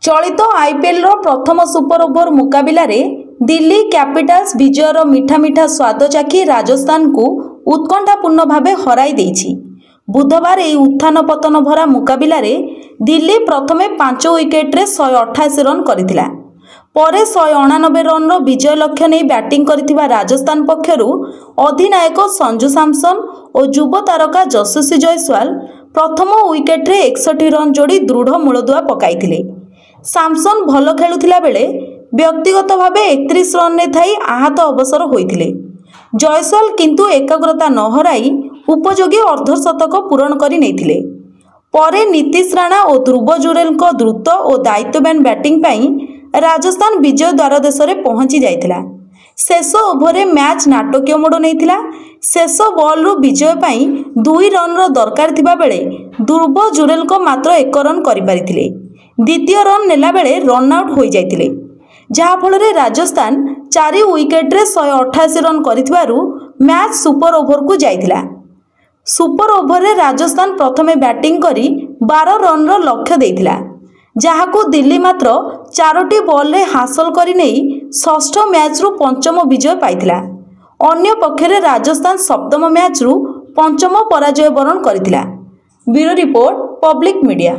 चलित आईपीएल प्रथम super over मुकाबिला रे दिल्ली कैपिटल्स विजयर मीठा मीठा स्वाद चाखी राजस्थान को उत्कंठापूर्ण भाव हराई देछि। बुधवार यह उत्थान पतन भरा मुकाबिला रे दिल्ली प्रथमे 5 विकेट रे 188 रन करथिला। परे 189 रन विजय लक्ष्य नहीं बैटिंग करथिबा राजस्थान पक्षरु अधिनायक संजू सैमसन और युव तारका यशस्वी जयसवाल प्रथम विकेट रे 61 रन जोड़ी दृढ़ मूलदुआ पकाइथिले। सैमसन भल खेलुथिला बेले व्यक्तिगत भाव 31 रन ने थाई आहत अवसर होइथिले। जयसवाल किंतु एकाग्रता न हराई उपयोगी अर्धशतक पूरण करि नैथिले। परे नीतीश राणा और ध्रुव जुरेल को द्रुत और दायित्ववान बैटिंग पाई राजस्थान विजय द्वार देश में पहुंची जाइथिला। शेष ओभर मैच नाटकीय मोड़ नैथिला। शेष बॉल रु विजय पाई 2 रन दरकार थिबा बेले ध्रुव जुरेल को मात्र 1 रन करि पारिथिले। द्वितीय रन नेला बेले रन आउट हो जाइथिले, जहा फल रे राजस्थान 4 विकेट रे 188 रन करिथिबारु मैच सुपर ओभर को जाइथिला। सुपर ओभर रे राजस्थान प्रथमे बैटिंग करी 12 रन रो लक्ष्य देइथिला, जहाकू दिल्ली मात्र 4टी बॉल रे हासिल करि नै षष्ठ मैच रु पंचम विजय पाइथिला। अन्य पक्षरे राजस्थान सप्तम मैच रु पंचम पराजय वरण करिथिला। Bureau report, public media.